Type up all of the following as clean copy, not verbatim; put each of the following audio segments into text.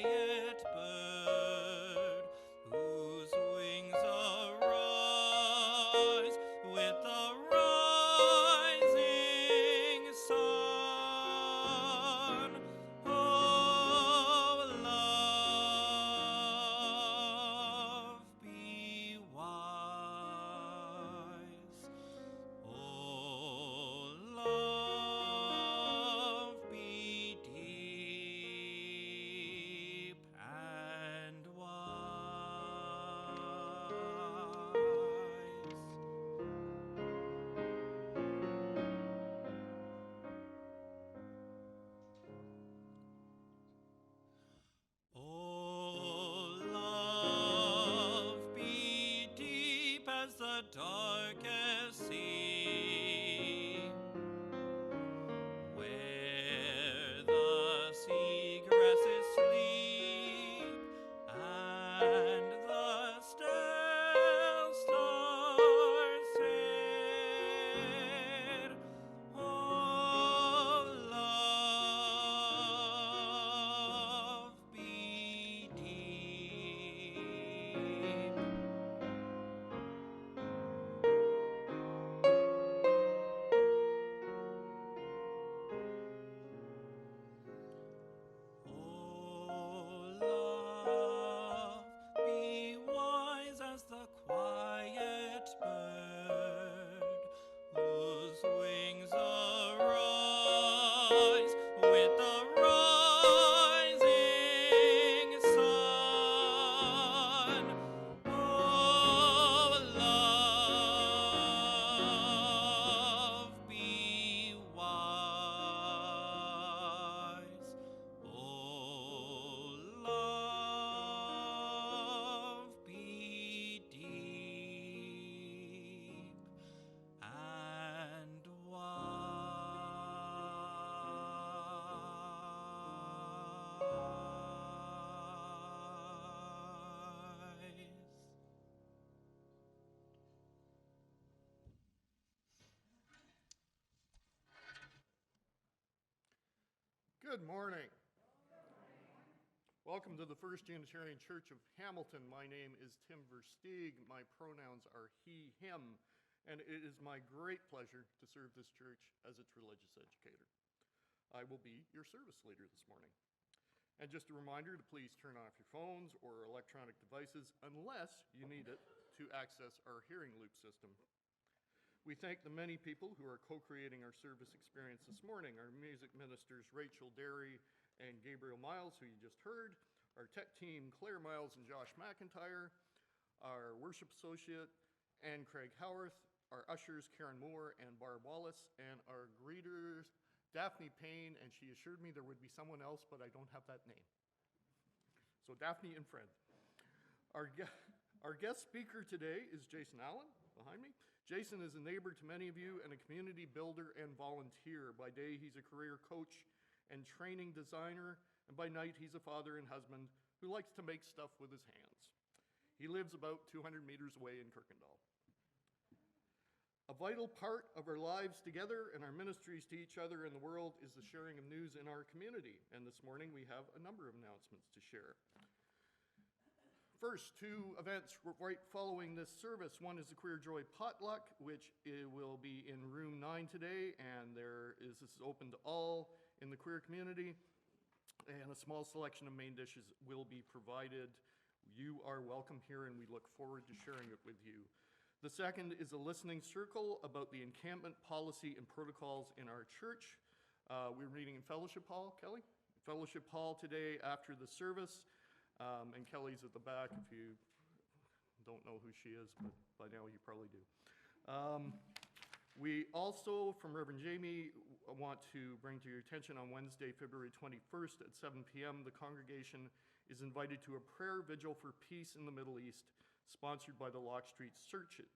quiet bird whose wings arise with the rising sun. Oh, love, be wise. Oh, love, be deep and wise. Oh, love, be deep as the darkest sea, where the sea grasses sleep and the still stars fade. Oh, love, be deep. Oh, love, be wise as the quiet bird whose wings arise with the rising sun. Oh, love, be wise. Oh, love, be deep and wise. Good morning. Welcome to the First Unitarian Church of Hamilton. My name is Tim Versteeg. My pronouns are he, him, and it is my great pleasure to serve this church as its religious educator. I will be your service leader this morning. And just a reminder to please turn off your phones or electronic devices unless you need it to access our hearing loop system. We thank the many people who are co-creating our service experience this morning. Our music ministers, Rachel Derry and Gabriel Miles, who you just heard, our tech team, Claire Miles and Josh McIntyre, our worship associate, Ann Craig Howarth, our ushers, Karen Moore and Barb Wallace, and our greeters, Daphne Payne, and she assured me there would be someone else, but I don't have that name. So Daphne and friend. Our guest speaker today is Jason Allen, behind me. Jason is a neighbor to many of you and a community builder and volunteer. By day, he's a career coach and training designer, and by night, he's a father and husband who likes to make stuff with his hands. He lives about 200 meters away in Kirkendall. A vital part of our lives together and our ministries to each other in the world is the sharing of news in our community, and this morning we have a number of announcements to share. First, two events right following this service. One is the Queer Joy Potluck, which will be in room 9 today, and this is open to all in the queer community, and a small selection of main dishes will be provided. You are welcome here, and we look forward to sharing it with you. The second is a listening circle about the encampment policy and protocols in our church. We're meeting in Fellowship Hall, Kelly? Fellowship Hall today after the service. And Kelly's at the back if you don't know who she is, but by now you probably do. We also, from Reverend Jamie, want to bring to your attention on Wednesday, February 21st at 7 p.m., the congregation is invited to a prayer vigil for peace in the Middle East, sponsored by the Lock Street Churches.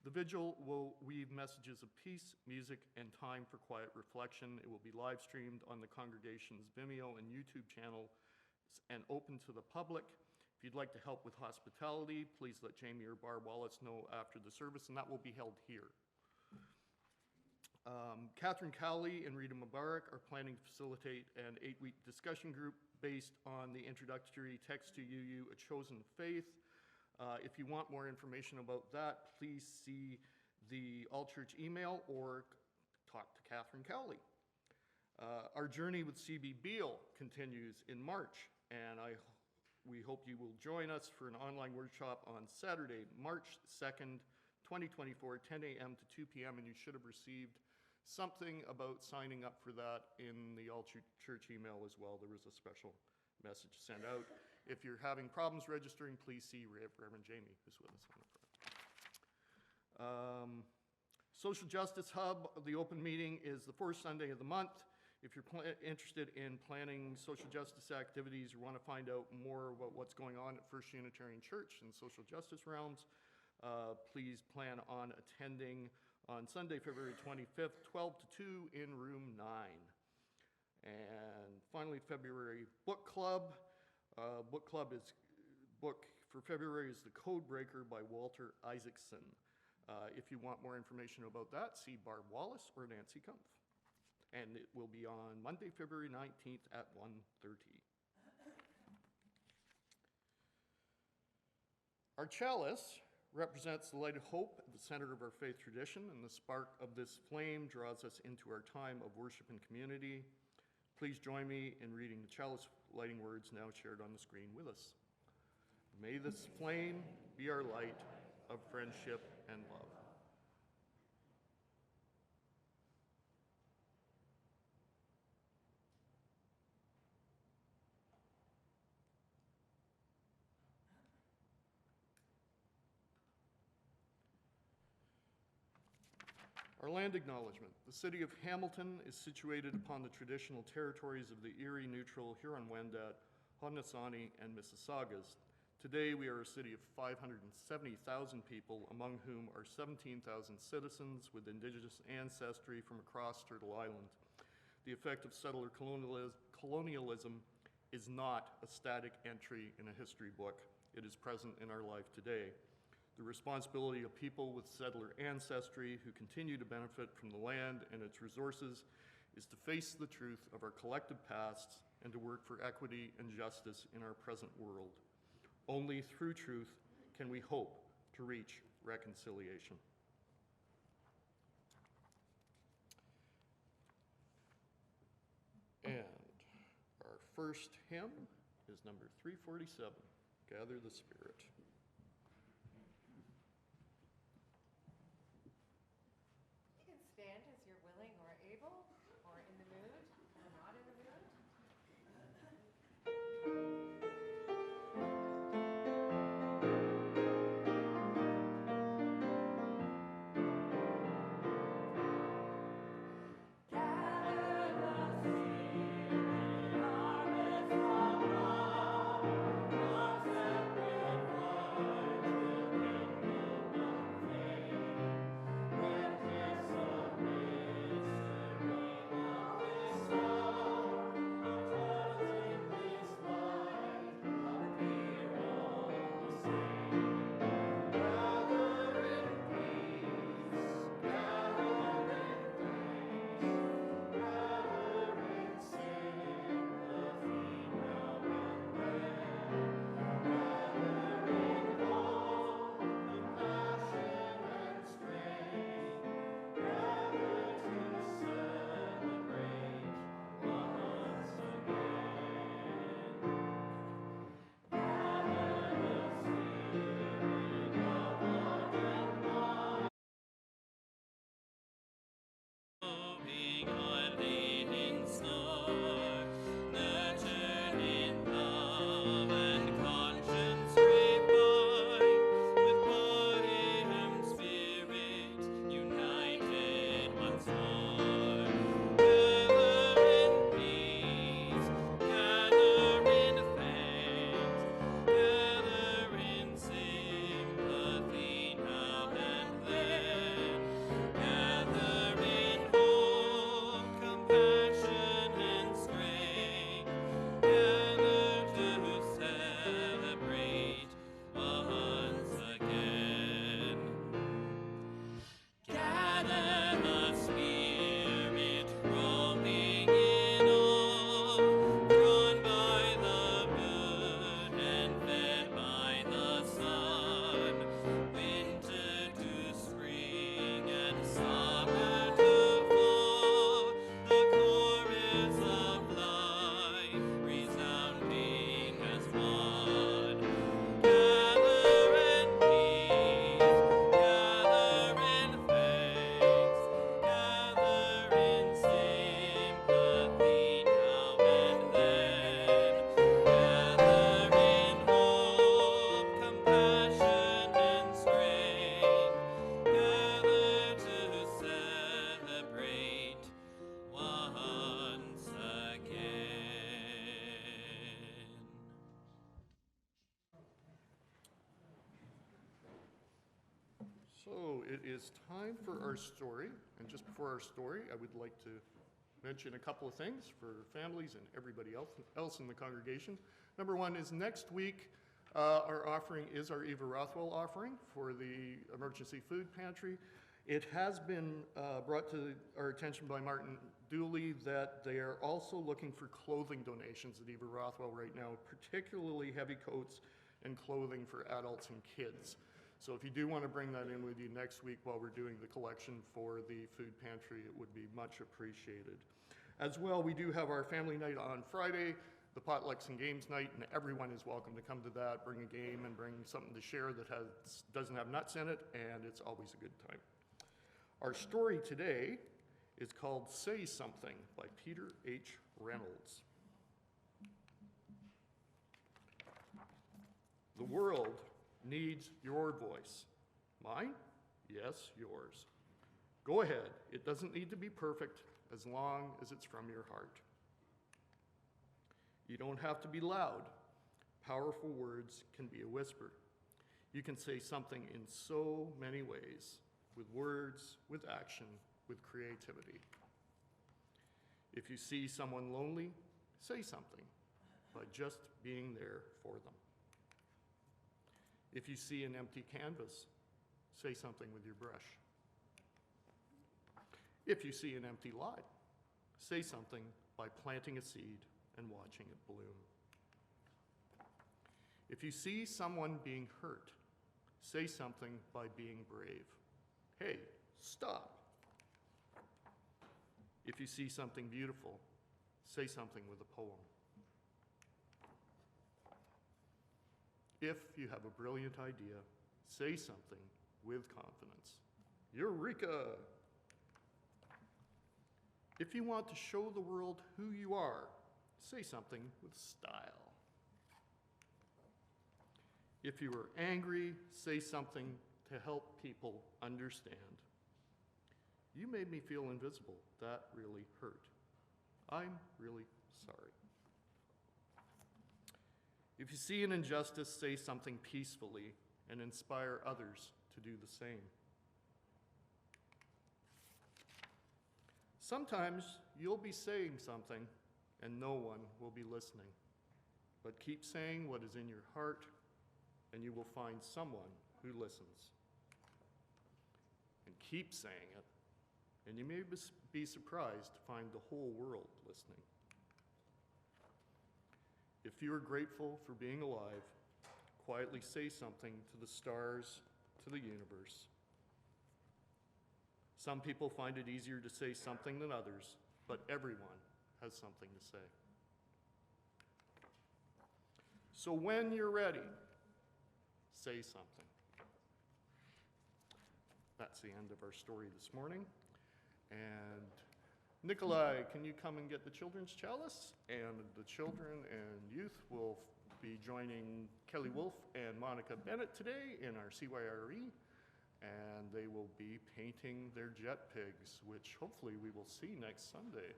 The vigil will weave messages of peace, music, and time for quiet reflection. It will be live streamed on the congregation's Vimeo and YouTube channel and open to the public. If you'd like to help with hospitality, please let Jamie or Barb Wallace know after the service, and that will be held here. Catherine Cowley and Rita Mubarak are planning to facilitate an 8-week discussion group based on the introductory text to UU, A Chosen Faith. If you want more information about that, please see the all-church email or talk to Catherine Cowley. Our journey with C.B. Beale continues in March, and we hope you will join us for an online workshop on Saturday, March 2nd, 2024, 10 a.m. to 2 p.m., and you should have received something about signing up for that in the all-church email as well. There was a special message sent out. If you're having problems registering, please see Reverend Jamie, who's with us on the front. Social Justice Hub, the open meeting is the fourth Sunday of the month. If you're interested in planning social justice activities or want to find out more about what's going on at First Unitarian Church in social justice realms, please plan on attending on Sunday, February 25th, 12 to 2 in room 9. And finally, February book club. Book for February is The Code Breaker by Walter Isaacson. If you want more information about that, see Barb Wallace or Nancy Kumpf. And it will be on Monday, February 19th at 1:30. Our chalice represents the light of hope at the center of our faith tradition, and the spark of this flame draws us into our time of worship and community. Please join me in reading the chalice lighting words now shared on the screen with us. May this flame be our light of friendship and love. Our land acknowledgement. The city of Hamilton is situated upon the traditional territories of the Erie, Neutral, Huron-Wendat, Haudenosaunee, and Mississaugas. Today, we are a city of 570,000 people, among whom are 17,000 citizens with Indigenous ancestry from across Turtle Island. The effect of settler colonialism is not a static entry in a history book. It is present in our life today. The responsibility of people with settler ancestry who continue to benefit from the land and its resources is to face the truth of our collective pasts and to work for equity and justice in our present world. Only through truth can we hope to reach reconciliation. And our first hymn is number 347, Gather the Spirit. Stand as you're willing or able, or in the mood, or not in the mood. Gather So it is time for our story, and just before our story, I would like to mention a couple of things for families and everybody else in the congregation. Number one is next week, our offering is our Eva Rothwell offering for the emergency food pantry. It has been brought to our attention by Martin Dooley that they are also looking for clothing donations at Eva Rothwell right now, particularly heavy coats and clothing for adults and kids. So if you do want to bring that in with you next week while we're doing the collection for the food pantry, it would be much appreciated. As well, we do have our family night on Friday, the potlucks and games night, and everyone is welcome to come to that, bring a game and bring something to share that doesn't have nuts in it, and it's always a good time. Our story today is called Say Something by Peter H. Reynolds. The world needs your voice. Mine? Yes, yours. Go ahead. It doesn't need to be perfect as long as it's from your heart. You don't have to be loud. Powerful words can be a whisper. You can say something in so many ways, with words, with action, with creativity. If you see someone lonely, say something by just being there for them. If you see an empty canvas, say something with your brush. If you see an empty lot, say something by planting a seed and watching it bloom. If you see someone being hurt, say something by being brave. Hey, stop. If you see something beautiful, say something with a poem. If you have a brilliant idea, say something with confidence. Eureka! If you want to show the world who you are, say something with style. If you are angry, say something to help people understand. You made me feel invisible. That really hurt. I'm really sorry. If you see an injustice, say something peacefully and inspire others to do the same. Sometimes you'll be saying something and no one will be listening. But keep saying what is in your heart and you will find someone who listens. And keep saying it, and you may be surprised to find the whole world listening. If you are grateful for being alive, quietly say something to the stars, to the universe. Some people find it easier to say something than others, but everyone has something to say. So when you're ready, say something. That's the end of our story this morning. And Nikolai, can you come and get the children's chalice? And the children and youth will be joining Kelly Wolf and Monica Bennett today in our CYRE, and they will be painting their jet pigs, which hopefully we will see next Sunday.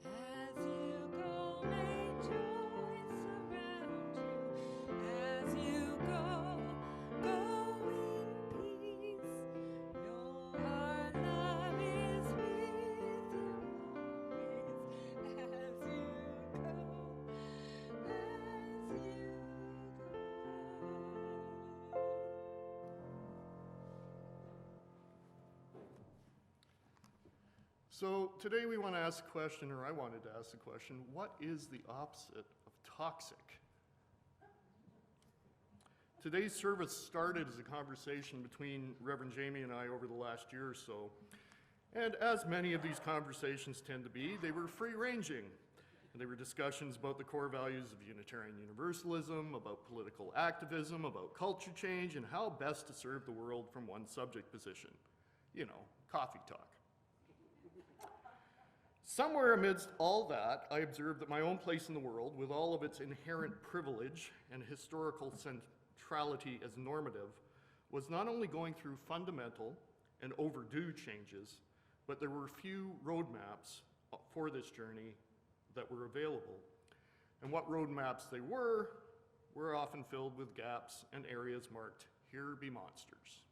As you go, may joy surround you. As you go, go in peace. Know our love is with you always. As you go, as you go. So today we want to ask a question, or I wanted to ask the question, what is the opposite of toxic? Today's service started as a conversation between Reverend Jamie and I over the last year or so. And as many of these conversations tend to be, they were free-ranging. They were discussions about the core values of Unitarian Universalism, about political activism, about culture change, and how best to serve the world from one subject position. You know, coffee talk. Somewhere amidst all that, I observed that my own place in the world, with all of its inherent privilege and historical centrality as normative, was not only going through fundamental and overdue changes, but there were few roadmaps for this journey that were available. And what roadmaps they were were often filled with gaps and areas marked, "Here be monsters."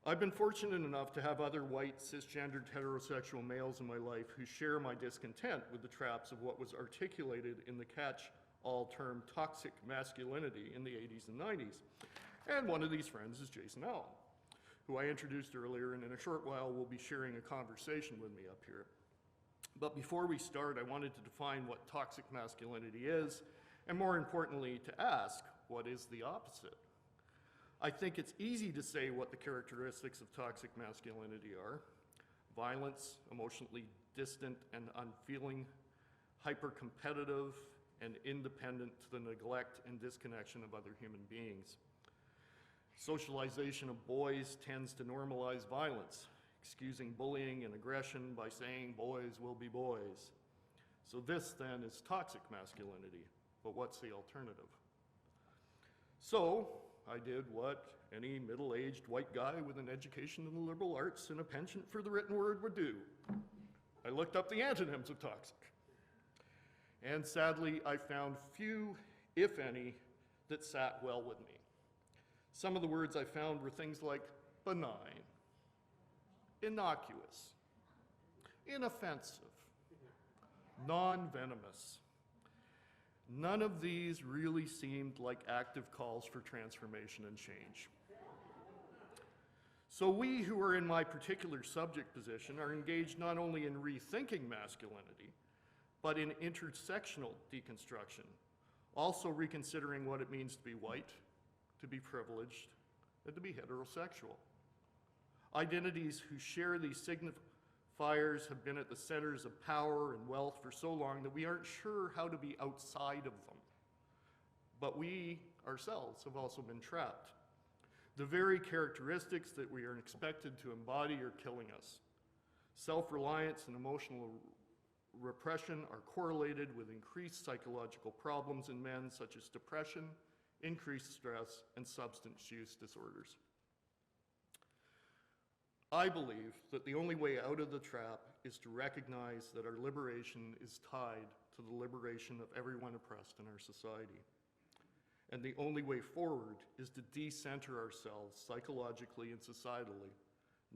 I've been fortunate enough to have other white, cisgendered, heterosexual males in my life who share my discontent with the traps of what was articulated in the catch-all term toxic masculinity in the 80s and 90s. And one of these friends is Jason Allen, who I introduced earlier, and in a short while will be sharing a conversation with me up here. But before we start, I wanted to define what toxic masculinity is, and more importantly, to ask, what is the opposite? I think it's easy to say what the characteristics of toxic masculinity are: violence, emotionally distant and unfeeling, hyper-competitive, and independent to the neglect and disconnection of other human beings. Socialization of boys tends to normalize violence, excusing bullying and aggression by saying boys will be boys. So this then is toxic masculinity, but what's the alternative? So I did what any middle-aged white guy with an education in the liberal arts and a penchant for the written word would do. I looked up the antonyms of toxic. And sadly, I found few, if any, that sat well with me. Some of the words I found were things like benign, innocuous, inoffensive, non-venomous. None of these really seemed like active calls for transformation and change. So we who are in my particular subject position are engaged not only in rethinking masculinity, but in intersectional deconstruction, also reconsidering what it means to be white, to be privileged, and to be heterosexual. Identities who share these signifiers have been at the centers of power and wealth for so long that we aren't sure how to be outside of them. But we ourselves have also been trapped. The very characteristics that we are expected to embody are killing us. Self-reliance and emotional repression are correlated with increased psychological problems in men, such as depression, increased stress, and substance use disorders. I believe that the only way out of the trap is to recognize that our liberation is tied to the liberation of everyone oppressed in our society. And the only way forward is to decenter ourselves psychologically and societally,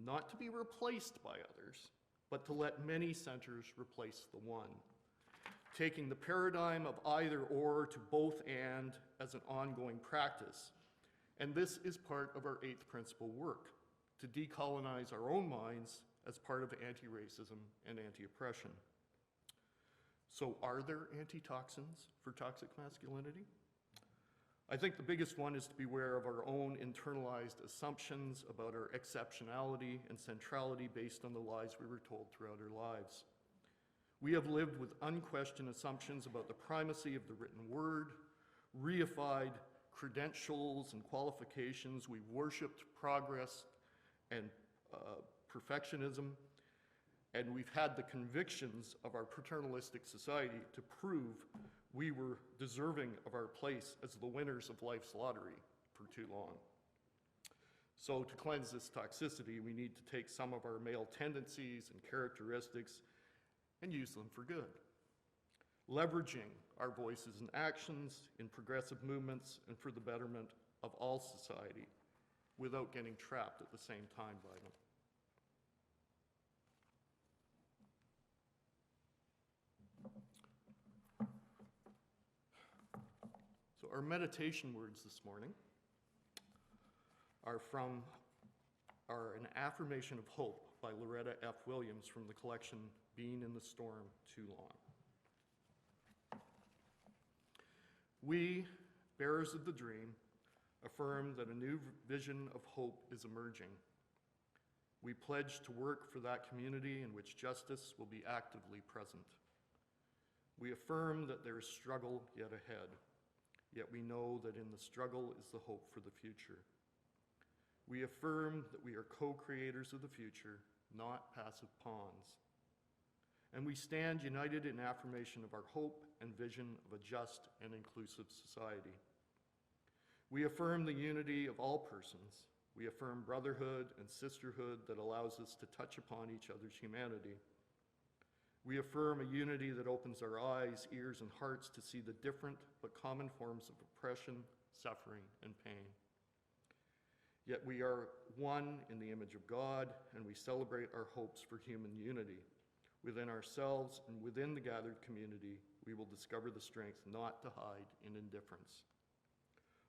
not to be replaced by others, but to let many centers replace the one, taking the paradigm of either or to both and as an ongoing practice. And this is part of our eighth principle work, to decolonize our own minds as part of anti-racism and anti-oppression. So are there antitoxins for toxic masculinity? I think the biggest one is to be aware of our own internalized assumptions about our exceptionality and centrality based on the lies we were told throughout our lives. We have lived with unquestioned assumptions about the primacy of the written word, reified credentials and qualifications. We've worshipped progress and perfectionism, and we've had the convictions of our paternalistic society to prove we were deserving of our place as the winners of life's lottery for too long. So to cleanse this toxicity, we need to take some of our male tendencies and characteristics and use them for good, leveraging our voices and actions in progressive movements and for the betterment of all society without getting trapped at the same time by them. So our meditation words this morning are an affirmation of hope by Loretta F. Williams from the collection Being in the Storm Too Long. We, bearers of the dream, affirm that a new vision of hope is emerging. We pledge to work for that community in which justice will be actively present. We affirm that there is struggle yet ahead, yet we know that in the struggle is the hope for the future. We affirm that we are co-creators of the future, not passive pawns. And we stand united in affirmation of our hope and vision of a just and inclusive society. We affirm the unity of all persons. We affirm brotherhood and sisterhood that allows us to touch upon each other's humanity. We affirm a unity that opens our eyes, ears, and hearts to see the different but common forms of oppression, suffering, and pain. Yet we are one in the image of God, and we celebrate our hopes for human unity. Within ourselves and within the gathered community, we will discover the strength not to hide in indifference,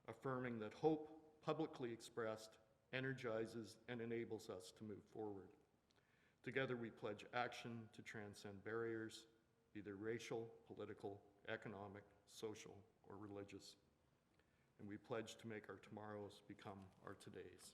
affirming that hope, publicly expressed, energizes and enables us to move forward. Together we pledge action to transcend barriers, either racial, political, economic, social, or religious. And we pledge to make our tomorrows become our todays.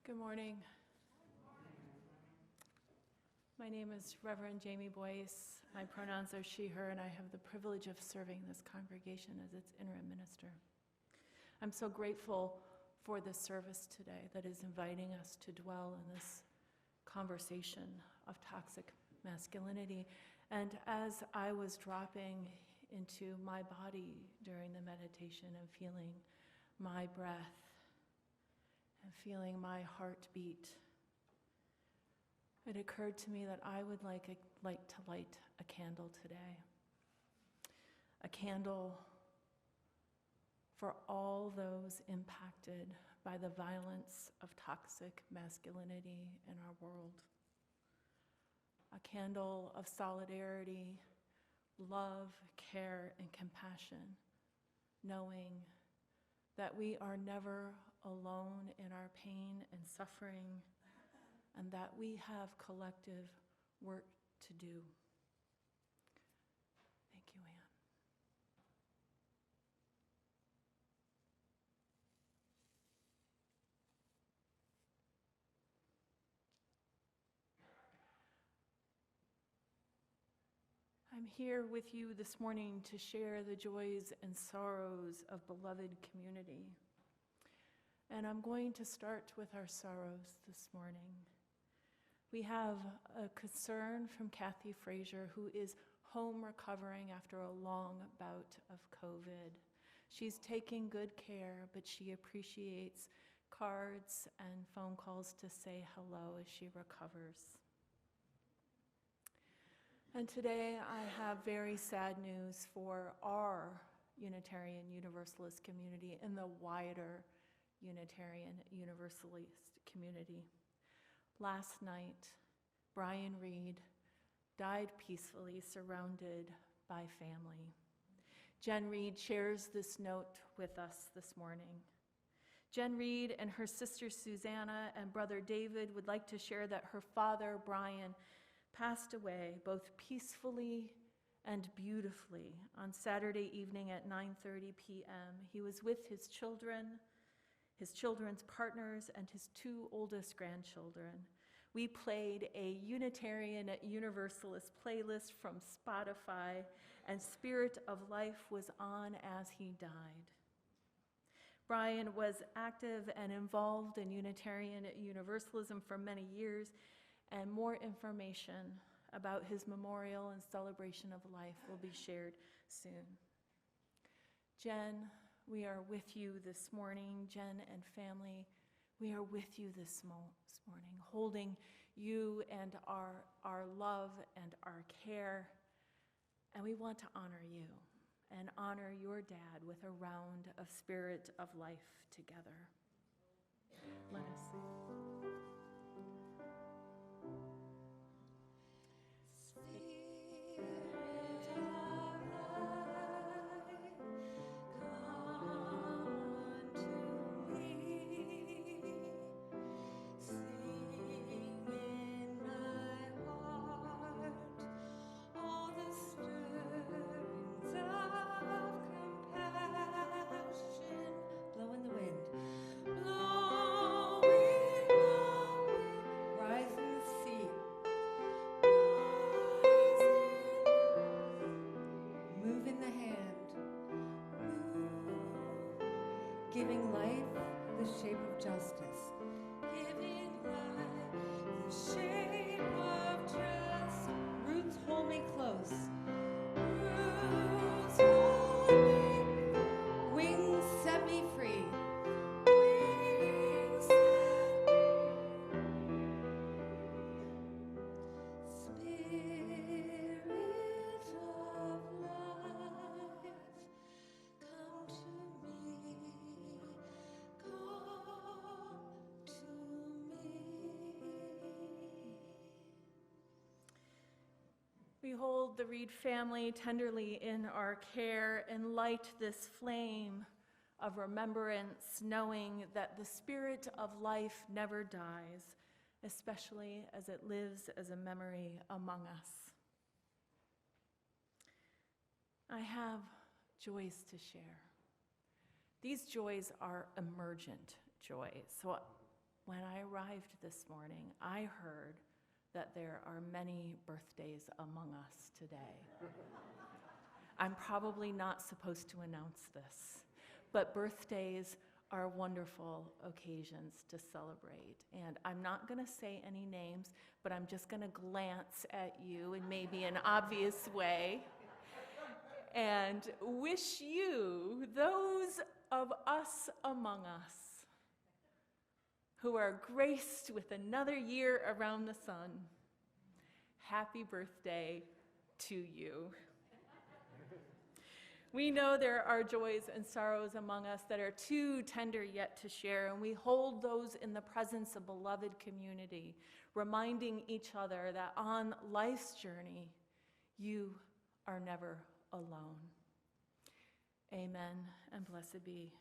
Good morning. My name is Reverend Jamie Boyce. My pronouns are she, her, and I have the privilege of serving this congregation as its interim minister. I'm so grateful for this service today that is inviting us to dwell in this conversation of toxic masculinity. And as I was dropping into my body during the meditation and feeling my breath and feeling my heart beat, it occurred to me that I would like to light a candle today. A candle for all those impacted by the violence of toxic masculinity in our world. A candle of solidarity, love, care, and compassion, knowing that we are never alone in our pain and suffering, and that we have collective work to do. Thank you, Anne. I'm here with you this morning to share the joys and sorrows of beloved community. And I'm going to start with our sorrows this morning. We have a concern from Kathy Frazier, who is home recovering after a long bout of COVID. She's taking good care, but she appreciates cards and phone calls to say hello as she recovers. And today I have very sad news for our Unitarian Universalist community and the wider Unitarian Universalist community. Last night, Brian Reed died peacefully, surrounded by family. Jen Reed shares this note with us this morning. Jen Reed and her sister Susanna and brother David would like to share that her father, Brian, passed away both peacefully and beautifully on Saturday evening at 9:30 p.m. He was with his children, his children's partners, and his two oldest grandchildren. We played a Unitarian Universalist playlist from Spotify, and Spirit of Life was on as he died. Brian was active and involved in Unitarian Universalism for many years, and more information about his memorial and celebration of life will be shared soon. Jen, we are with you this morning. Jen and family, we are with you this morning, holding you and our love and our care. And we want to honor you and honor your dad with a round of Spirit of Life together. Let us sing. Giving life the shape of justice. Giving life the shape of justice. Roots hold me close. Roots hold me. Wings set me free. Wings set me. Spirit of life, come to me. We hold the Reed family tenderly in our care and light this flame of remembrance, knowing that the Spirit of life never dies, especially as it lives as a memory among us. I have joys to share. These joys are emergent joys. So when I arrived this morning, I heard that there are many birthdays among us today. I'm probably not supposed to announce this, but birthdays are wonderful occasions to celebrate. And I'm not going to say any names, but I'm just going to glance at you in maybe an obvious way and wish you, those of us among us who are graced with another year around the sun, happy birthday to you. We know there are joys and sorrows among us that are too tender yet to share, and we hold those in the presence of beloved community, reminding each other that on life's journey, you are never alone. Amen, and blessed be.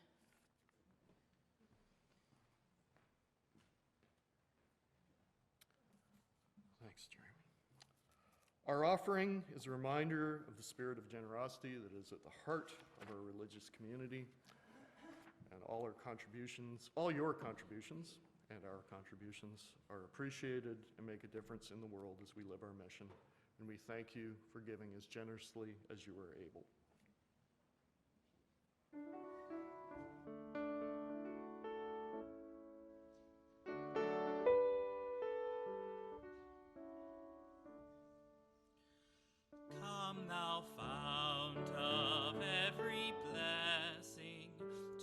Thanks, Jeremy. Our offering is a reminder of the spirit of generosity that is at the heart of our religious community, and all your contributions and our contributions are appreciated and make a difference in the world as we live our mission. And we thank you for giving as generously as you are able. Come, thou fount of every blessing,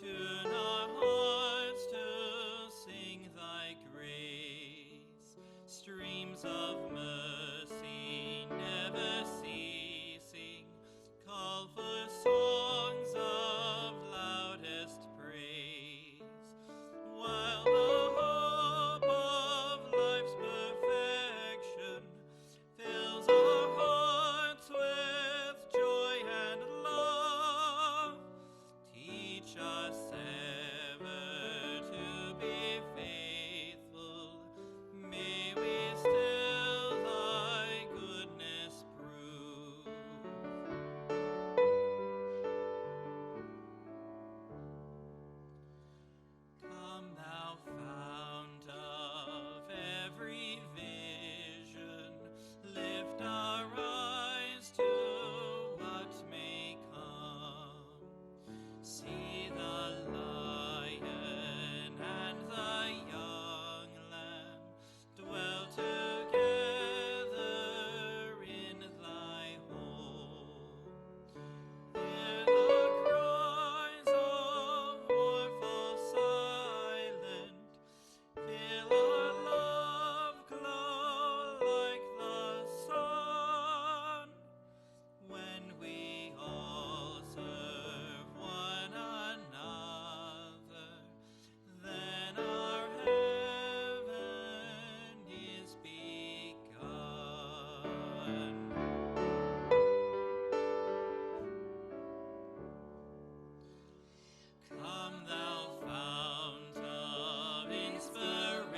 tune our hearts to sing thy grace. Streams of mercy never ceasing, call for songs of loudest praise. While the hope of life's perfection fills our hearts with joy and love, teach us ever to be faithful. May we still thy goodness prove. Come, thou fount of every vision, lift our eyes to what may come. See the lion and the young lamb dwell together in thy home. Hear the cries of war fall silent, feel our love glow like the sun. When we all serve one another, then our heaven is begun. Come, thou fount of inspiration,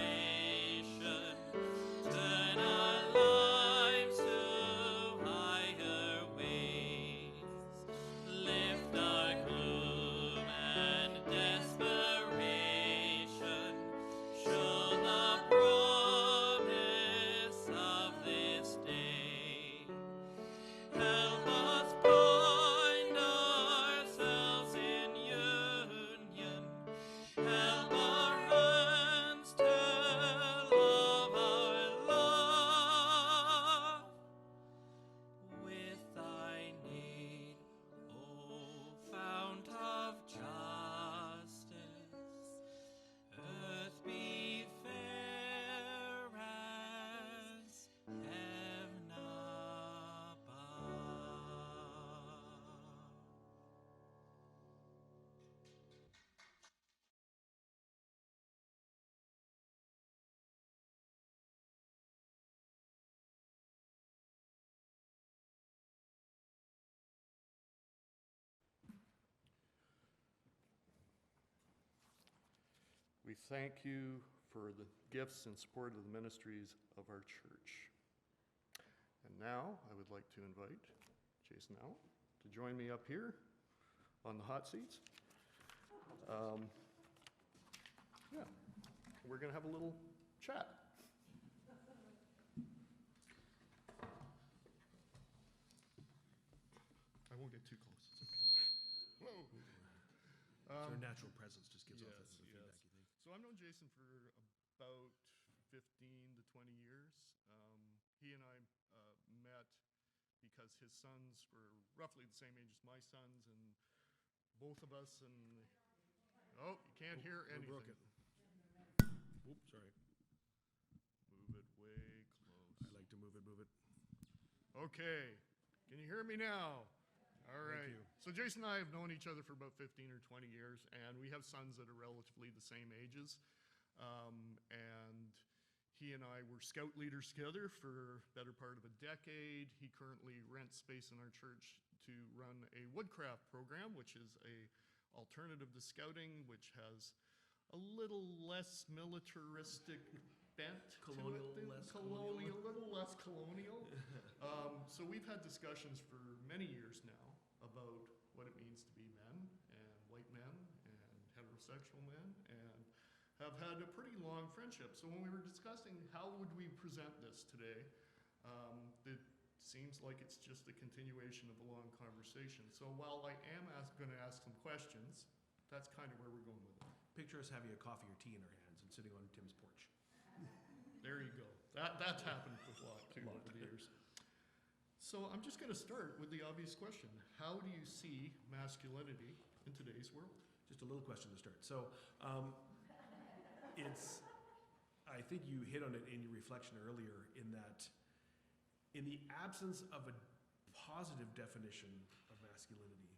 turn our lives to higher ways. Lift our gloom and desperation, show the promise of this day. Help us bind ourselves in union. Help our hands tell of our love. With thy name, O fount of justice, earth be fair as heaven above. We thank you for the gifts and support of the ministries of our church. And now I would like to invite Jason Allen to join me up here on the hot seats. Yeah, we're going to have a little chat. I won't get too close. It's okay. Whoa. Their natural presence just gives off that Yes, feedback, yes. you think? So I've known Jason for about 15 to 20 years. He and I met because his sons were roughly the same age as my sons, and both of us, and oh, you can't hear We anything. broke it. Oops, sorry. Move it way close. I like to move it. Okay, can you hear me now? All Thank right. you. So Jason and I have known each other for about 15 or 20 years, and we have sons that are relatively the same ages. And he and I were scout leaders together for the better part of a decade. He currently rents space in our church to run a woodcraft program, which is a alternative to scouting, which has a little less militaristic bent Colonial, to it than less colonial, a little less colonial. So we've had discussions for many years now about what it means to be men and white men and heterosexual men, and have had a pretty long friendship. So when we were discussing how would we present this today, it seems like it's just a continuation of a long conversation. So while I am going to ask some questions, that's kind of where we're going with it. Picture us having a coffee or tea in our hands and sitting on Tim's porch. There you go. That's happened a lot too over the years. So I'm just going to start with the obvious question. How do you see masculinity in today's world? Just a little question to start. So, I think you hit on it in your reflection earlier, in that in the absence of a positive definition of masculinity,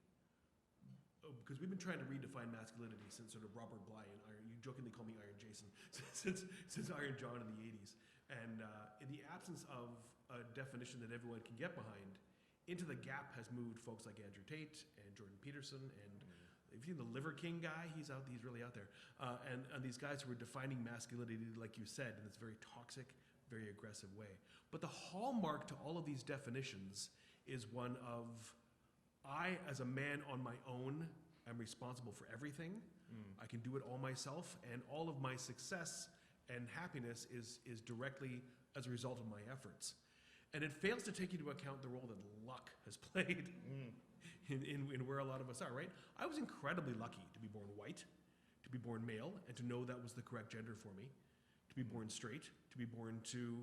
because we've been trying to redefine masculinity since sort of Robert Bly and Iron, you jokingly call me Iron Jason, since Iron John in the 80s. And in the absence of a definition that everyone can get behind, into the gap has moved folks like Andrew Tate and Jordan Peterson, and if you've seen the Liver King guy, he's really out there. And these guys who are defining masculinity, like you said, in this very toxic, very aggressive way. But the hallmark to all of these definitions is one of, I, as a man on my own, am responsible for everything. I can do it all myself, and all of my success and happiness is directly as a result of my efforts. And it fails to take into account the role that luck has played in where a lot of us are, right? I was incredibly lucky to be born white, to be born male, and to know that was the correct gender for me, to be born straight, to be born to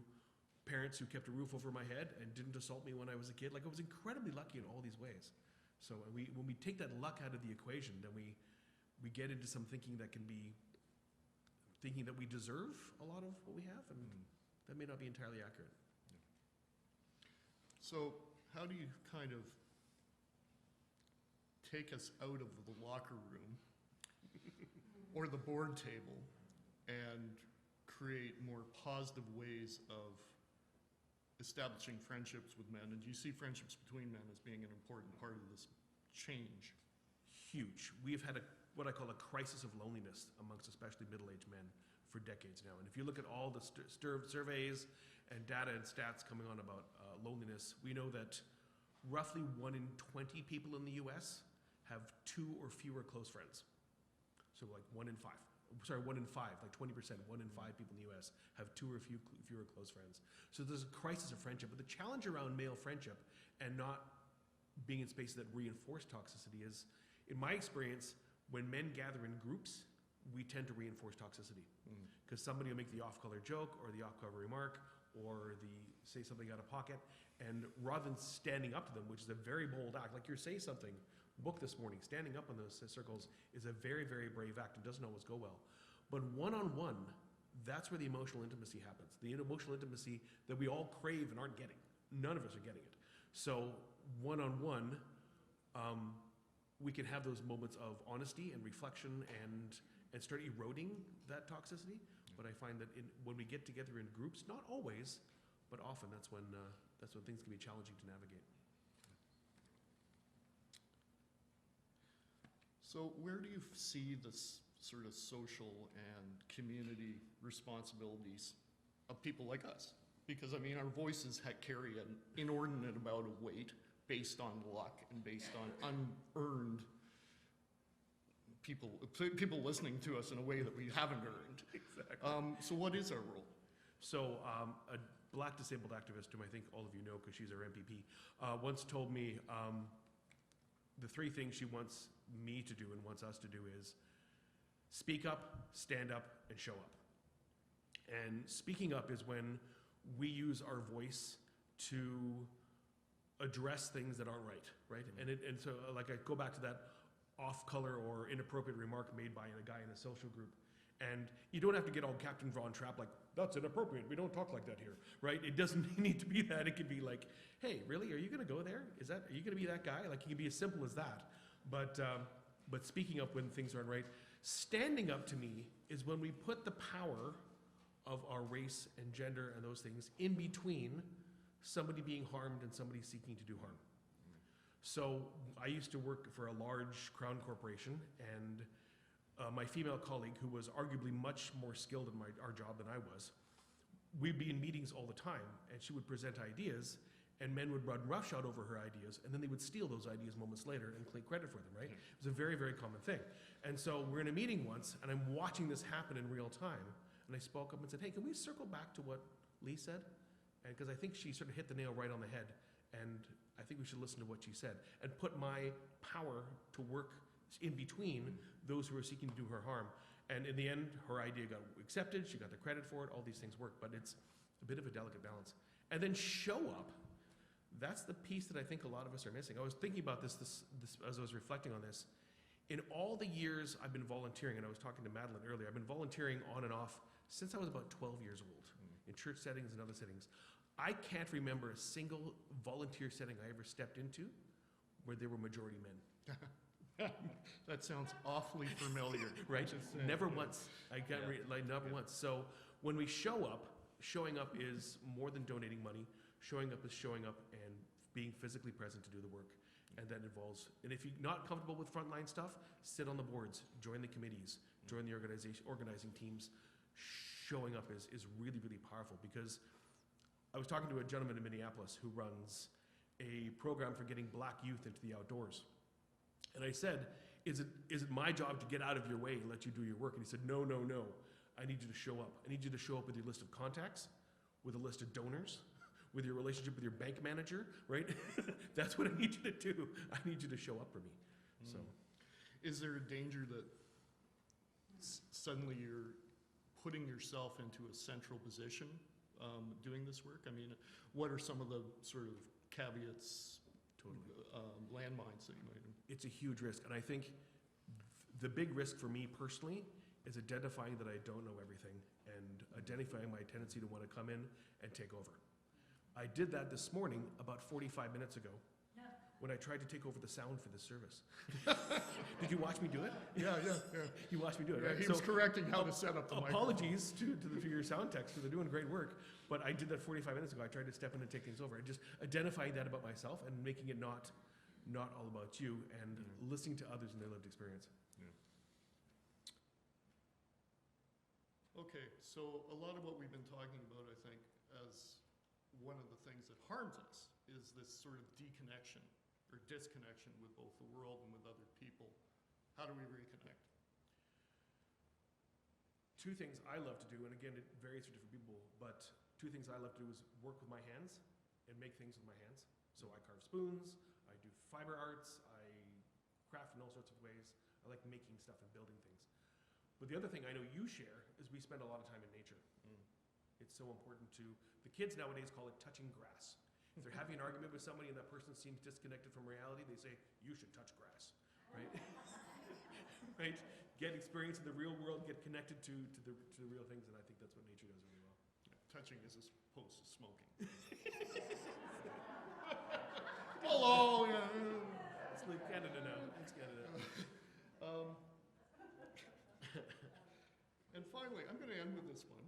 parents who kept a roof over my head and didn't assault me when I was a kid. Like, I was incredibly lucky in all these ways. So when we take that luck out of the equation, then we get into some thinking that can be thinking that we deserve a lot of what we have, and that may not be entirely accurate. So how do you kind of take us out of the locker room or the board table and create more positive ways of establishing friendships with men? And do you see friendships between men as being an important part of this change? Huge. We've had what I call a crisis of loneliness amongst especially middle-aged men for decades now. And if you look at all the surveys and data and stats coming on about loneliness, we know that roughly 1 in 20 people in the US have 2 or fewer close friends. So like 1 in 5. Sorry, 1 in 5, like 20%, 1 in 5 people in the US have 2 or fewer close friends. So there's a crisis of friendship. But the challenge around male friendship and not being in spaces that reinforce toxicity is, in my experience, when men gather in groups, we tend to reinforce toxicity. Because somebody will make the off-color joke or the off-color remark or say something out of pocket, and rather than standing up to them, which is a very bold act, like you're saying something, book this morning, standing up in those circles is a very, very brave act and doesn't always go well. But one-on-one, that's where the emotional intimacy happens. The emotional intimacy that we all crave and aren't getting. None of us are getting it. So one-on-one, we can have those moments of honesty and reflection and start eroding that toxicity. But I find that when we get together in groups, not always, but often, that's when things can be challenging to navigate. So where do you see the sort of social and community responsibilities of people like us? Because, I mean, our voices carry an inordinate amount of weight based on luck and based on unearned people listening to us in a way that we haven't earned. Exactly. So what is our role? So a black disabled activist, whom I think all of you know because she's our MPP, once told me the three things she wants me to do and wants us to do is speak up, stand up, and show up. And speaking up is when we use our voice to address things that aren't right? And so like I go back to that off-color or inappropriate remark made by a guy in a social group. And you don't have to get all Captain Von Trapp like, that's inappropriate, we don't talk like that here, right? It doesn't need to be that. It could be like, hey, really, are you gonna go there? Are you gonna be that guy? Like, it can be as simple as that. But speaking up when things aren't right. Standing up to me is when we put the power of our race and gender and those things in between somebody being harmed and somebody seeking to do harm. So I used to work for a large crown corporation, and my female colleague, who was arguably much more skilled in our job than I was, we'd be in meetings all the time, and she would present ideas, and men would run roughshod over her ideas, and then they would steal those ideas moments later and claim credit for them, right? It was a very, very common thing. And so we're in a meeting once, and I'm watching this happen in real time, and I spoke up and said, hey, can we circle back to what Lee said? And because I think she sort of hit the nail right on the head, and I think we should listen to what she said and put my power to work in between those who are seeking to do her harm. And in the end, her idea got accepted, she got the credit for it, all these things work, but it's a bit of a delicate balance. And then show up, that's the piece that I think a lot of us are missing. I was thinking about this as I was reflecting on this. In all the years I've been volunteering, and I was talking to Madeline earlier, I've been volunteering on and off since I was about 12 years old, in church settings and other settings. I can't remember a single volunteer setting I ever stepped into where there were majority men. That sounds awfully familiar. Right? Never once. Never once. So when we show up, showing up is more than donating money. Showing up is showing up and being physically present to do the work. And that involves, and if you're not comfortable with frontline stuff, sit on the boards, join the committees, join the organizing teams. Showing up is really, really powerful, because I was talking to a gentleman in Minneapolis who runs a program for getting black youth into the outdoors. And I said, is it my job to get out of your way and let you do your work? And he said, no. I need you to show up. I need you to show up with your list of contacts, with a list of donors, with your relationship with your bank manager, right? That's what I need you to do. I need you to show up for me. So, is there a danger that suddenly you're putting yourself into a central position doing this work? I mean, what are some of the sort of caveats, landmines that you might have? It's a huge risk, and I think the big risk for me personally is identifying that I don't know everything and identifying my tendency to want to come in and take over. I did that this morning about 45 minutes ago when I tried to take over the sound for this service. Did you watch me do it? Yeah. You watched me do it, Yeah, right? he was correcting how to set up the microphone. Apologies to your sound techs, because they're doing great work, but I did that 45 minutes ago. I tried to step in and take things over. And just identifying that about myself and making it not all about you, and listening to others and their lived experience. Okay, so a lot of what we've been talking about, I think, as one of the things that harms us is this sort of deconnection or disconnection with both the world and with other people. How do we reconnect? Two things I love to do, and again, it varies for different people, but two things I love to do is work with my hands and make things with my hands. So I carve spoons, I do fiber arts, I craft in all sorts of ways. I like making stuff and building things. But the other thing I know you share is we spend a lot of time in nature. It's so important to, the kids nowadays call it touching grass. If they're having an argument with somebody and that person seems disconnected from reality, they say, you should touch grass, right? Right? Get experience in the real world, get connected to the real things, and I think that's what nature does really well. Yeah, touching as opposed to smoking. Hello, yeah. It's like Canada now. It's Canada. And finally, I'm going to end with this one,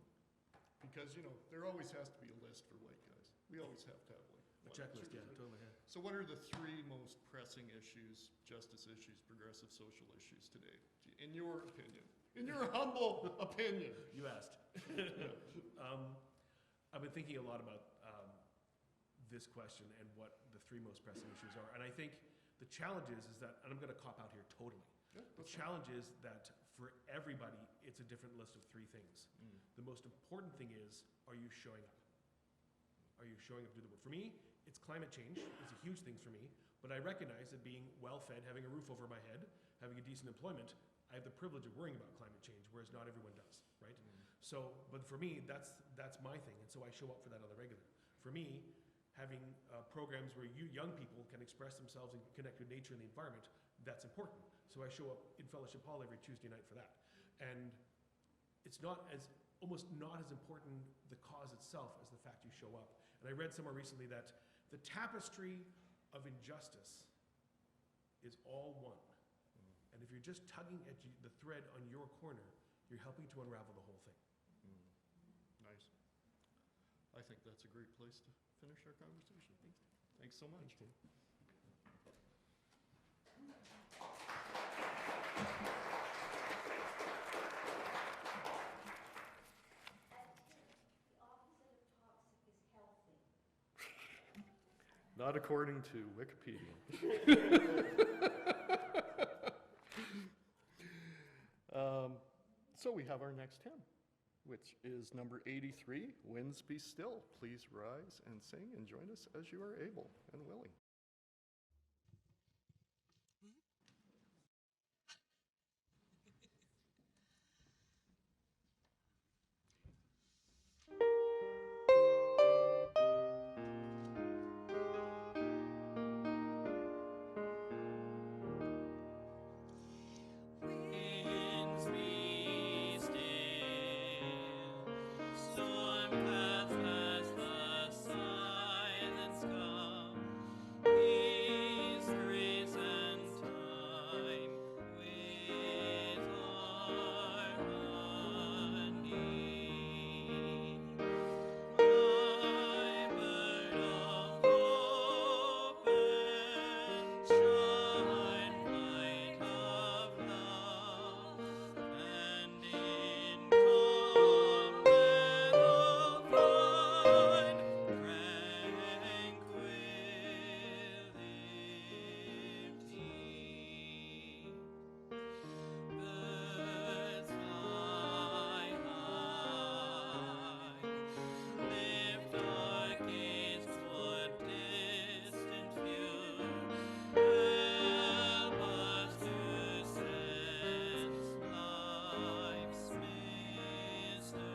because, there always has to be a list for white guys. We always have to have A checklist, yeah, totally. Yeah. So what are the three most pressing issues, justice issues, progressive social issues today, in your opinion? In your humble opinion? You asked. I've been thinking a lot about this question and what the three most pressing issues are. And I think the challenge is that, and I'm going to cop out here totally, Yeah, The that's challenge is that for everybody, it's a different list of 3 things. The most important thing is, are you showing up? Are you showing up to do the work? For me, it's climate change. It's a huge thing for me. But I recognize that being well-fed, having a roof over my head, having a decent employment, I have the privilege of worrying about climate change, whereas not everyone does, right? So, but for me, that's my thing, and so I show up for that on the regular. For me, having programs where young people can express themselves and connect with nature and the environment, that's important. So I show up in Fellowship Hall every Tuesday night for that. And it's almost not as important the cause itself as the fact you show up. And I read somewhere recently that the tapestry of injustice is all one. And if you're just tugging at the thread on your corner, you're helping to unravel the whole thing. Nice. I think that's a great place to finish our conversation. Thanks so much. Thanks, Tim. Not according to Wikipedia. So we have our next hymn, which is number 83, Winds Be Still. Please rise and sing and join us as you are able and willing. Winds be still, storm clouds pass, the silence come. Peace, grace, and time with our honey. My bird of hope and shine light of love, and in calm weather find tranquility. Birds fly high, lift our gaze toward distant view, help us to sense life's mystery.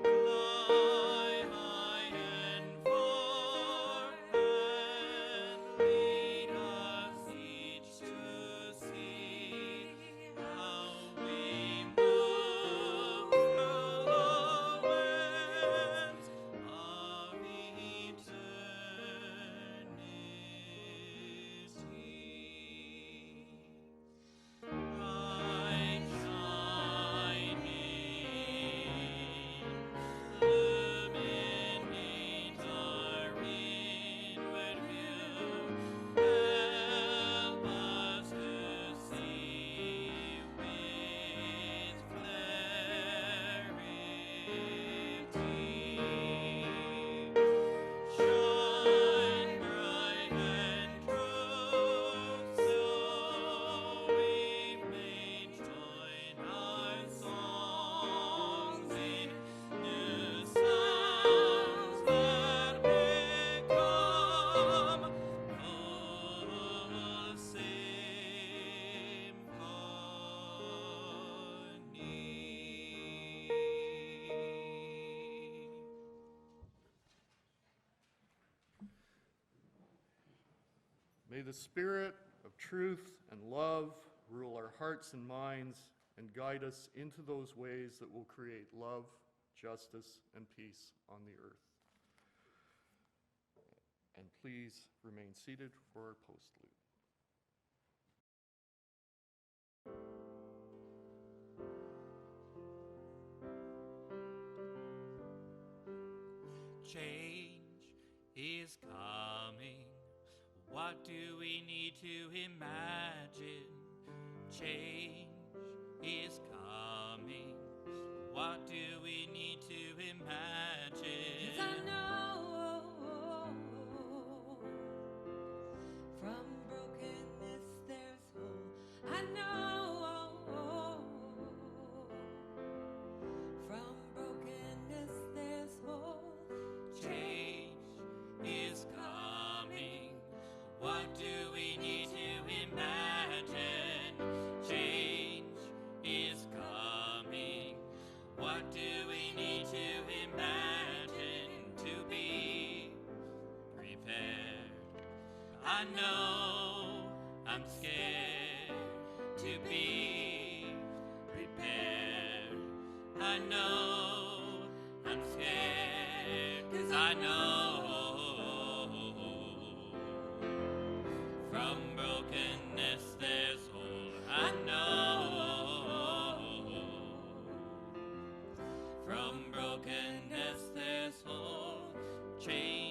Fly high and far, and lead us each to see how we move through the winds of eternity. Bright shining, illuminate our inward view, help us to see with clarity. Shine bright and true, so we may join our songs in new sounds that become full symphony. May the Spirit of truth and love rule our hearts and minds and guide us into those ways that will create love, justice, and peace on the earth. And please remain seated for our postlude. Change is coming. What do we need to imagine? Change is coming. What do we need to imagine? 'Cause I know from I know I'm scared to be prepared. I know I'm scared, 'cause I know from brokenness there's hope. I know from brokenness there's hope. Change